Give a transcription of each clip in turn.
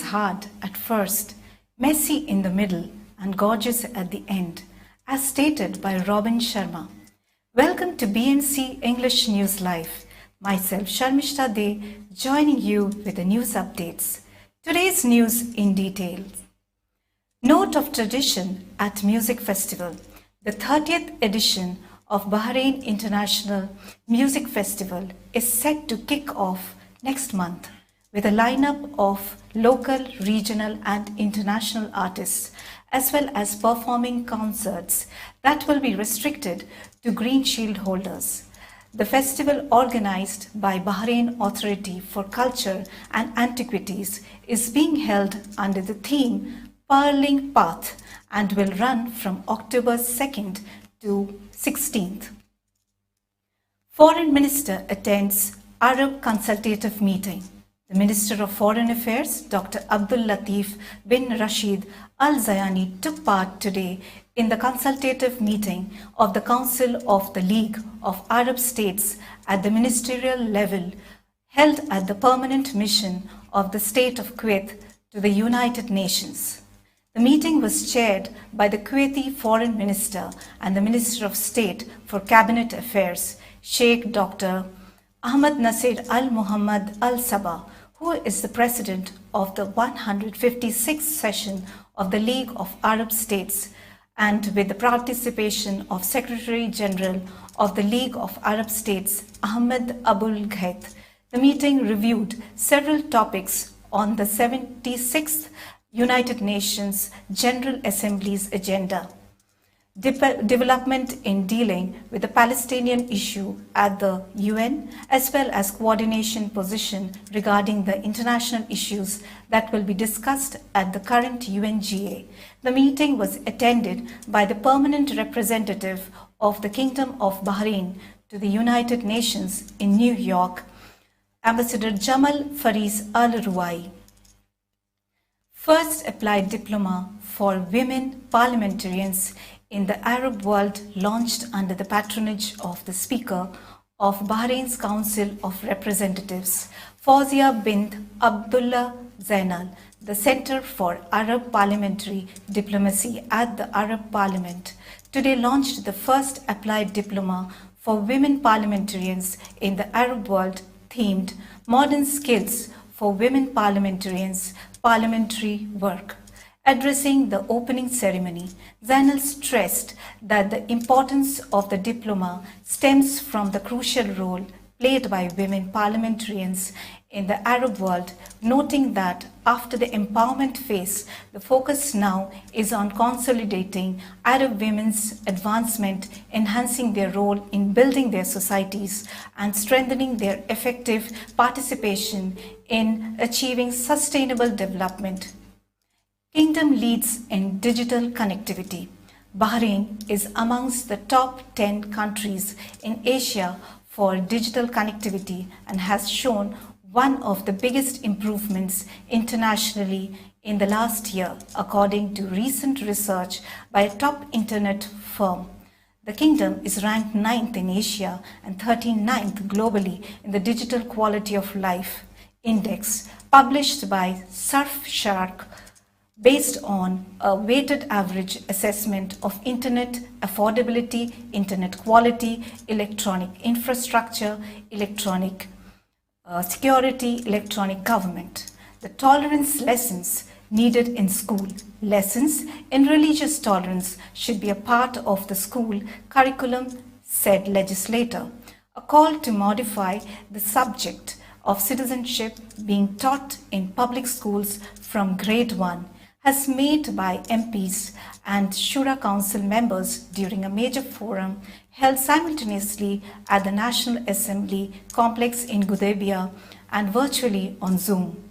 hard at first, messy in the middle, and gorgeous at the end, as stated by Robin Sharma. Welcome to BNC English News Live. Myself, Sharmishta De, joining you with the news updates. Today's news in detail. Note of tradition at Music Festival. The 30th edition of Bahrain International Music Festival is set to kick off next month with a lineup of local, regional and international artists, as well as performing concerts that will be restricted to Green Shield holders. The festival, organized by Bahrain Authority for Culture and Antiquities, is being held under the theme Pearling Path and will run from October 2nd to 16th. Foreign Minister attends Arab Consultative Meeting. The Minister of Foreign Affairs, Dr. Abdul Latif bin Rashid Al Zayani, took part today in the consultative meeting of the Council of the League of Arab States at the ministerial level, held at the permanent mission of the State of Kuwait to the United Nations. The meeting was chaired by the Kuwaiti Foreign Minister and the Minister of State for Cabinet Affairs, Sheikh Dr. Ahmad Nasir Al Muhammad Al Sabah, who is the President of the 156th session of the League of Arab States, and with the participation of Secretary General of the League of Arab States, Ahmed Abul Ghait. The meeting reviewed several topics on the 76th United Nations General Assembly's agenda. Development in dealing with the Palestinian issue at the UN, as well as coordination position regarding the international issues that will be discussed at the current UNGA. The meeting was attended by the permanent representative of the Kingdom of Bahrain to the United Nations in New York, Ambassador Jamal Faris Al Ruwai. First applied diploma for women parliamentarians in the Arab world, launched under the patronage of the Speaker of Bahrain's Council of Representatives, Fawzia bint Abdullah Zainal. The Center for Arab Parliamentary Diplomacy at the Arab Parliament today launched the first applied diploma for women parliamentarians in the Arab world, themed Modern Skills for Women Parliamentarians, Parliamentary Work. Addressing the opening ceremony, Zainal stressed that the importance of the diploma stems from the crucial role played by women parliamentarians in the Arab world, noting that after the empowerment phase, the focus now is on consolidating Arab women's advancement, enhancing their role in building their societies, and strengthening their effective participation in achieving sustainable development. Kingdom leads in digital connectivity. Bahrain is amongst the top 10 countries in Asia for digital connectivity and has shown one of the biggest improvements internationally in the last year, according to recent research by a top internet firm. The kingdom is ranked 9th in Asia and 39th globally in the Digital Quality of Life Index, published by Surfshark, based on a weighted average assessment of internet affordability, internet quality, electronic infrastructure, electronic security, electronic government. The tolerance lessons needed in school. Lessons in religious tolerance should be a part of the school curriculum, said legislator. A call to modify the subject of citizenship being taught in public schools from grade 1 has made by MPs and Shura Council members during a major forum held simultaneously at the National Assembly complex in Gudaibiya and virtually on Zoom.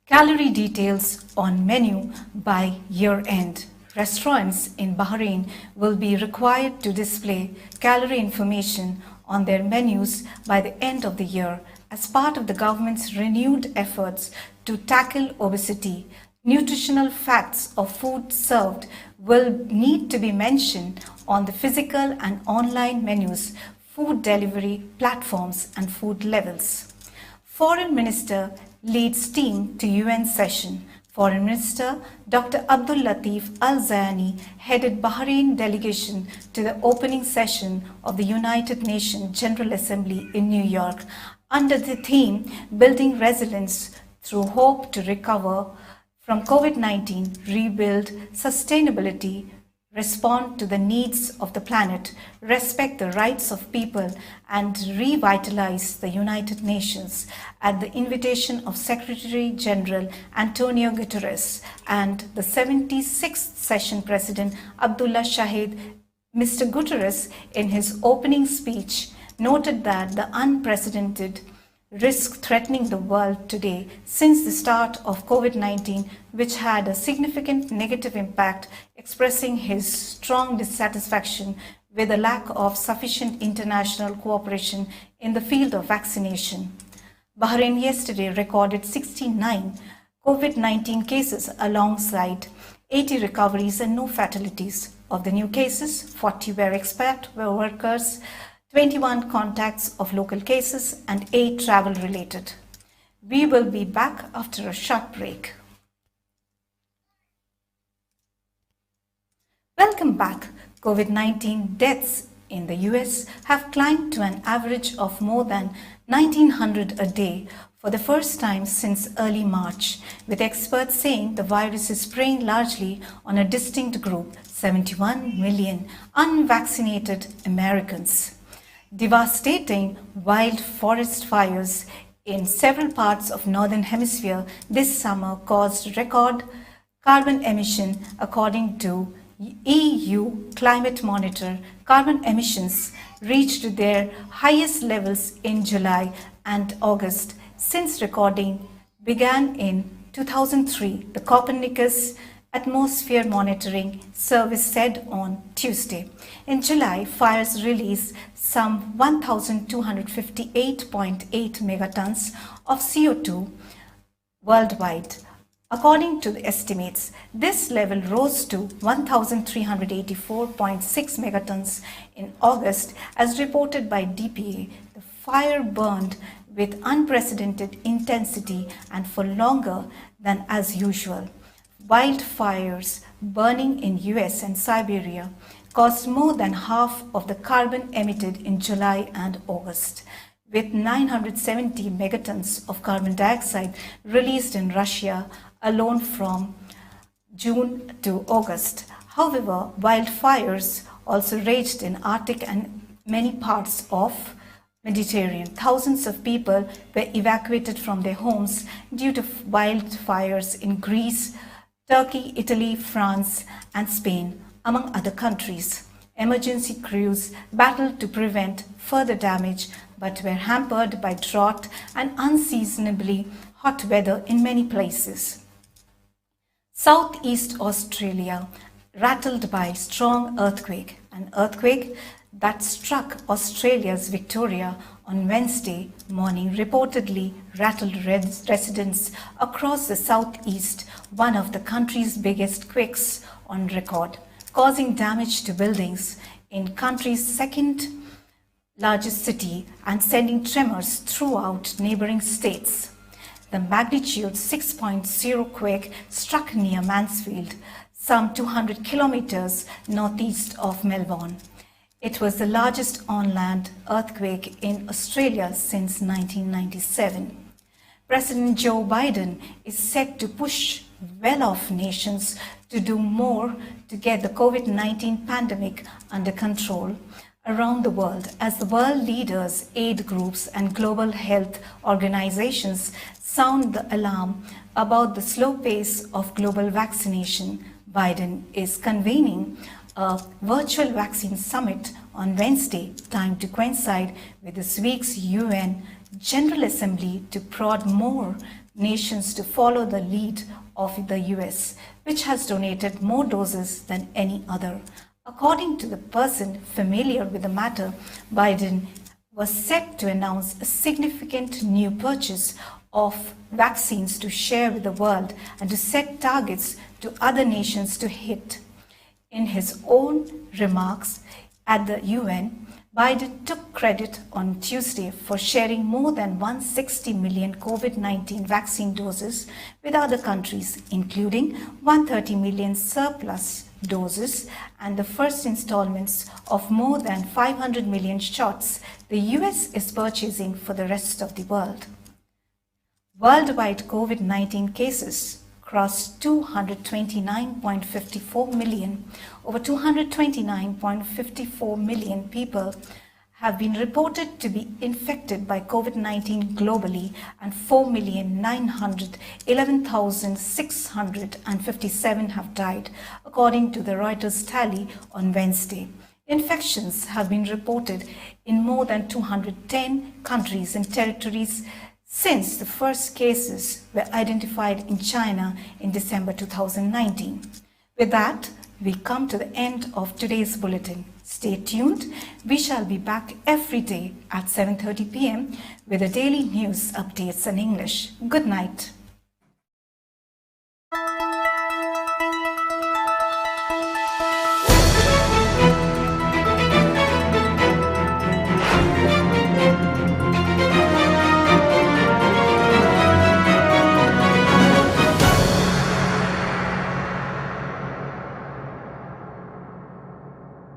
Calorie details on menu by year-end. Restaurants in Bahrain will be required to display calorie information on their menus by the end of the year as part of the government's renewed efforts to tackle obesity. Nutritional facts of food served will need to be mentioned on the physical and online menus, food delivery platforms, and food levels. Foreign Minister leads team to UN session. Foreign Minister Dr. Abdul Latif Al-Zayani headed Bahrain delegation to the opening session of the United Nations General Assembly in New York under the theme Building Resilience through Hope to Recover from COVID-19, Rebuild Sustainability, Respond to the Needs of the Planet, Respect the Rights of People, and Revitalize the United Nations at the invitation of Secretary General Antonio Guterres and the 76th Session President Abdullah Shahid. Mr. Guterres, in his opening speech, noted that the unprecedented risk threatening the world today since the start of COVID-19, which had a significant negative impact, expressing his strong dissatisfaction with the lack of sufficient international cooperation in the field of vaccination. Bahrain yesterday recorded 69 COVID-19 cases alongside 80 recoveries and no fatalities. Of the new cases, 40 were expat workers, 21 contacts of local cases, and 8 travel-related. We will be back after a short break. Welcome back. COVID-19 deaths in the US have climbed to an average of more than 1,900 a day for the first time since early March, with experts saying the virus is preying largely on a distinct group, 71 million unvaccinated Americans. Devastating wild forest fires in several parts of Northern Hemisphere this summer caused record carbon emission, according to EU Climate Monitor. Carbon emissions reached their highest levels in July and August since recording began in 2003, the Copernicus Atmosphere Monitoring Service said on Tuesday. In July, fires released some 1,258.8 megatons of CO2 worldwide. According to the estimates, this level rose to 1,384.6 megatons in August, as reported by DPA. The fire burned with unprecedented intensity and for longer than as usual. Wildfires burning in US and Siberia caused more than half of the carbon emitted in July and August, with 970 megatons of carbon dioxide released in Russia alone from June to August. However, wildfires also raged in Arctic and many parts of Mediterranean. Thousands of people were evacuated from their homes due to wildfires in Greece, Turkey, Italy, France, and Spain, among other countries. Emergency crews battled to prevent further damage, but were hampered by drought and unseasonably hot weather in many places. Southeast Australia rattled by strong earthquake, an earthquake that struck Australia's Victoria on Wednesday morning reportedly rattled residents across the southeast, one of the country's biggest quakes on record, causing damage to buildings in country's second largest city and sending tremors throughout neighboring states. The magnitude 6.0 quake struck near Mansfield, some 200 kilometers northeast of Melbourne. It was the largest on-land earthquake in Australia since 1997. President Joe Biden is set to push well-off nations to do more to get the COVID-19 pandemic under control around the world as the world leaders, aid groups, and global health organizations sound the alarm about the slow pace of global vaccination. Biden is convening a virtual vaccine summit on Wednesday, timed to coincide with this week's UN General Assembly to prod more nations to follow the lead of the US, which has donated more doses than any other. According to the person familiar with the matter, Biden was set to announce a significant new purchase of vaccines to share with the world and to set targets to other nations to hit. In his own remarks at the UN, Biden took credit on Tuesday for sharing more than 160 million COVID-19 vaccine doses with other countries, including 130 million surplus doses and the first installments of more than 500 million shots the US is purchasing for the rest of the world. Worldwide COVID-19 cases crossed 229.54 million. Over 229.54 million people have been reported to be infected by COVID-19 globally, and 4,911,657 have died, according to the Reuters tally on Wednesday. Infections have been reported in more than 210 countries and territories since the first cases were identified in China in December 2019. With that, we come to the end of today's bulletin. Stay tuned. We shall be back every day at 7:30 p.m. with the daily news updates in English. Good night.